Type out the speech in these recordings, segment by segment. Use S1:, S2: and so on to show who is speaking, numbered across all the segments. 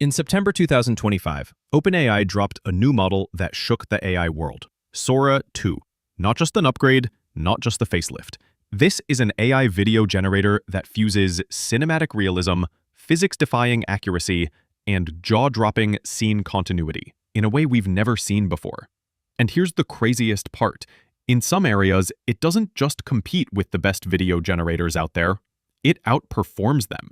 S1: In September 2025, OpenAI dropped a new model that shook the AI world, Sora 2. Not just an upgrade, not just the facelift. This is an AI video generator that fuses cinematic realism, physics-defying accuracy, and jaw-dropping scene continuity in a way we've never seen before. And here's the craziest part. In some areas, it doesn't just compete with the best video generators out there, it outperforms them.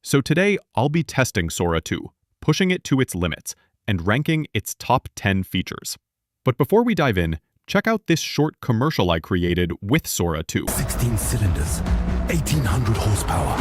S1: So today, I'll be testing Sora 2, pushing it to its limits, and ranking its top 10 features. But before we dive in, check out this short commercial I created with Sora 2.
S2: 16 cylinders, 1,800 horsepower.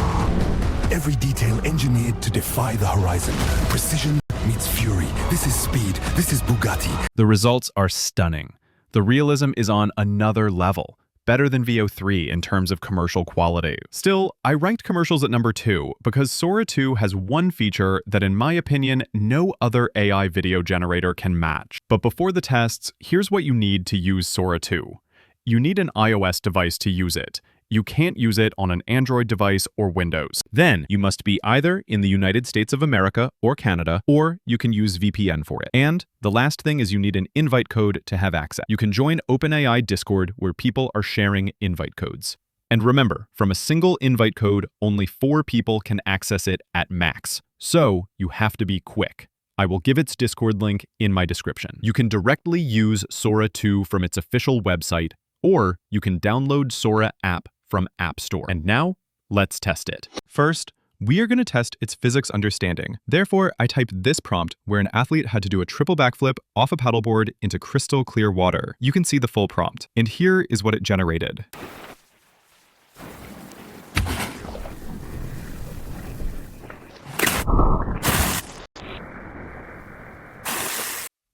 S2: Every detail engineered to defy the horizon. Precision meets fury. This is speed. This is Bugatti.
S1: The results are stunning. The realism is on another level, better than VO3 in terms of commercial quality. Still, I ranked commercials at number 2 because Sora 2 has one feature that, in my opinion, no other AI video generator can match. But before the tests, here's what you need to use Sora 2. You need an iOS device to use it. You can't use it on an Android device or Windows. Then, you must be either in the United States of America or Canada, or you can use VPN for it. And the last thing is you need an invite code to have access. You can join OpenAI Discord where people are sharing invite codes. And remember, from a single invite code, only 4 people can access it at max. So, you have to be quick. I will give its Discord link in my description. You can directly use Sora 2 from its official website, or you can download Sora app from App Store. And now, let's test it. First, we are going to test its physics understanding. Therefore, I typed this prompt where an athlete had to do a triple backflip off a paddleboard into crystal clear water. You can see the full prompt. And here is what it generated.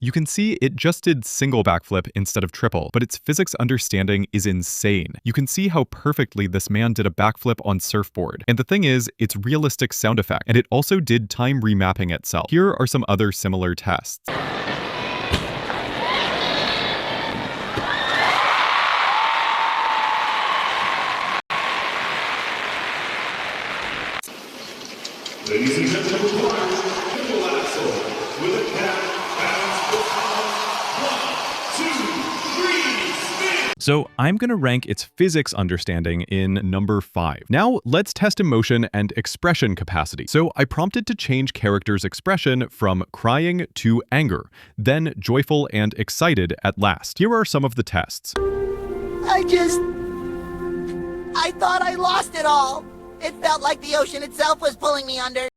S1: You can see it just did single backflip instead of triple, but its physics understanding is insane. You can see how perfectly this man did a backflip on surfboard. And the thing is, it's realistic sound effect, and it also did time remapping itself. Here are some other similar tests.
S3: Ladies and gentlemen, with a cat.
S1: So I'm going to rank its physics understanding in number 5. Now let's test emotion and expression capacity. So I prompted to change characters' expression from crying to anger, then joyful and excited at last. Here are some of the tests.
S4: I thought I lost it all. It felt like the ocean itself was pulling me under.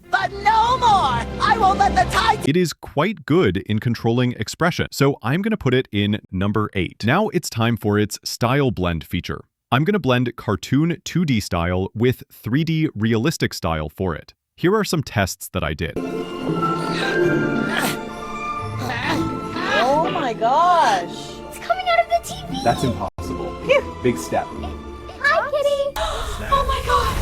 S4: But no more! I won't let the tide...
S1: It is quite good in controlling expression, so I'm going to put it in number 8. Now it's time for its style blend feature. I'm going to blend cartoon 2D style with 3D realistic style for it. Here are some tests that I did.
S5: Oh my gosh!
S6: It's coming out of the TV!
S7: That's impossible.
S5: Phew.
S7: Big step.
S6: Hi, Kitty! Oh my god!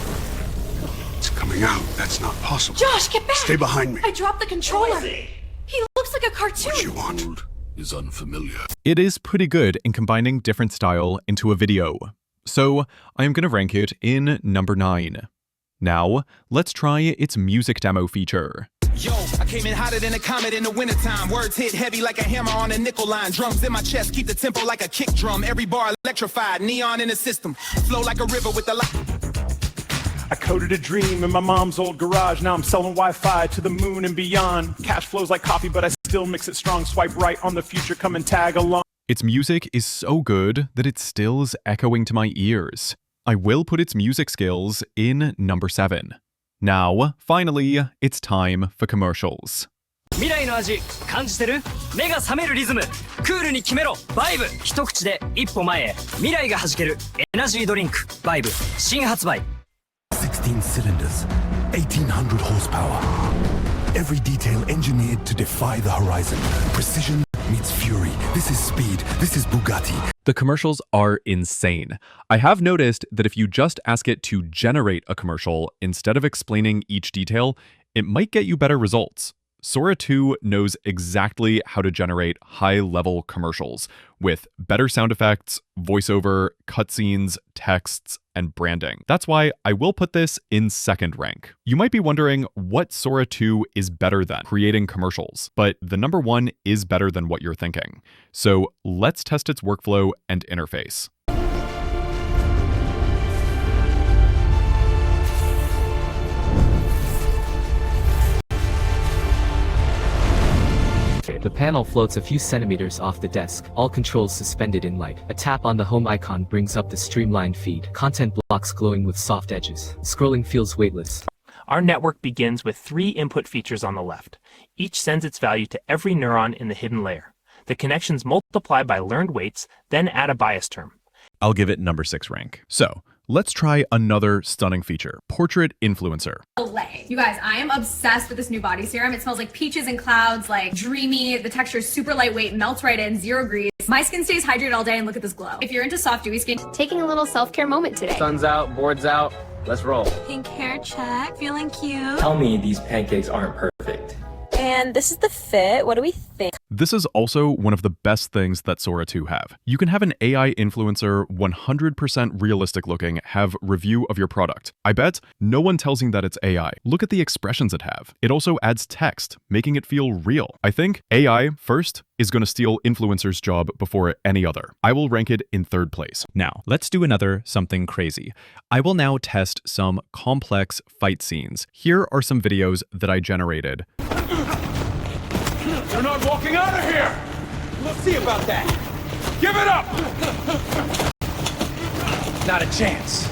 S8: It's coming out. That's not possible.
S6: Josh, get back!
S8: Stay behind me.
S6: I dropped the controller. He looks like a cartoon.
S8: What you want is unfamiliar.
S1: It is pretty good in combining different style into a video. So I am going to rank it in number 9. Now, let's try its music demo feature.
S9: Yo, I came in hotter than a comet in the wintertime. Words hit heavy like a hammer on a nickel line. Drums in my chest, keep the tempo like a kick drum. Every bar electrified, neon in the system. Flow like a river with the light.
S10: I coded a dream in my mom's old garage. Now I'm selling Wi-Fi to the moon and beyond. Cash flows like coffee, but I still mix it strong. Swipe right on the future, come and tag along.
S1: Its music is so good that it still is echoing to my ears. I will put its music skills in number 7. Now, finally, it's time for commercials.
S11: 未来の味感じてる？目が覚めるリズムクールに決めろバイブ一口で一歩前へ未来が弾けるエナジードリンクバイブ新発売
S2: 16 cylinders, 1,800 horsepower. Every detail engineered to defy the horizon. Precision meets fury. This is speed. This is Bugatti.
S1: The commercials are insane. I have noticed that if you just ask it to generate a commercial instead of explaining each detail, it might get you better results. Sora 2 knows exactly how to generate high-level commercials with better sound effects, voiceover, cutscenes, texts, and branding. That's why I will put this in second rank. You might be wondering what Sora 2 is better than creating commercials, but the number one is better than what you're thinking. So let's test its workflow and interface.
S7: The panel floats a few centimeters off the desk, all controls suspended in light. A tap on the home icon brings up the streamlined feed. Content blocks glowing with soft edges. Scrolling feels weightless.
S12: Our network begins with 3 input features on the left. Each sends its value to every neuron in the hidden layer. The connections multiply by learned weights, then add a bias term.
S1: I'll give it number 6 rank. So let's try another stunning feature, Portrait Influencer.
S13: You guys, I am obsessed with this new body serum. It smells like peaches and clouds, like dreamy. The texture is super lightweight, melts right in, 0 grease. My skin stays hydrated all day, and look at this glow. If you're into soft, dewy skin,
S6: Taking a little self-care moment today.
S11: Sun's out, board's out, let's roll.
S13: pink hair check, feeling cute.
S11: Tell me these pancakes aren't perfect.
S5: And this is the fit. What do we think?
S1: This is also one of the best things that Sora 2 have. You can have an AI influencer 100% realistic looking have review of your product. I bet no one tells you that it's AI. Look at the expressions it have. It also adds text, making it feel real. I think AI, first, is going to steal influencers' job before any other. I will rank it in 3rd place. Now, let's do another something crazy. I will now test some complex fight scenes. Here are some videos that I generated.
S10: You're not walking out of here!
S9: We'll see about that.
S10: Give it up!
S9: Not a chance.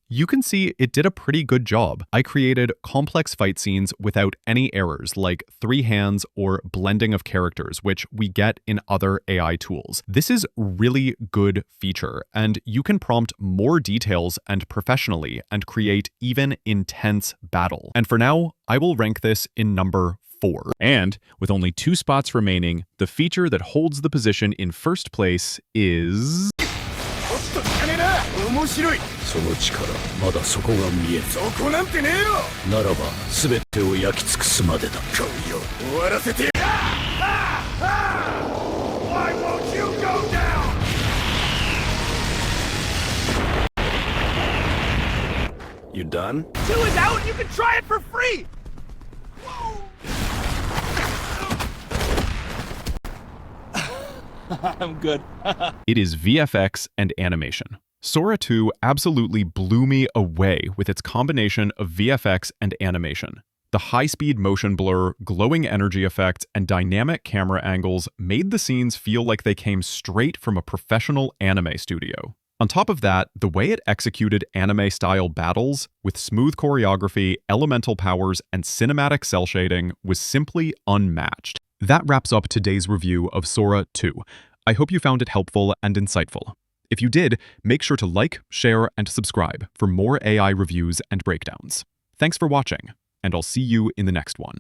S1: You can see it did a pretty good job. I created complex fight scenes without any errors like 3 hands or blending of characters, which we get in other AI tools. This is really good feature, and you can prompt more details and professionally and create even intense battle. And for now, I will rank this in number 4. And with only 2 spots remaining, the feature that holds the position in 1st place is...
S8: 面白いその力まだそこが見えるそこなんてねえよならば全てを焼き尽くすまでだ来いよ終わらせて Why won't you go down? You done?
S9: 2 is out and you can try it for free! I'm good.
S1: It is VFX and animation. Sora 2 absolutely blew me away with its combination of VFX and animation. The high-speed motion blur, glowing energy effects, and dynamic camera angles made the scenes feel like they came straight from a professional anime studio. On top of that, the way it executed anime-style battles with smooth choreography, elemental powers, and cinematic cell shading was simply unmatched. That wraps up today's review of Sora 2. I hope you found it helpful and insightful. If you did, make sure to like, share, and subscribe for more AI reviews and breakdowns. Thanks for watching, and I'll see you in the next one.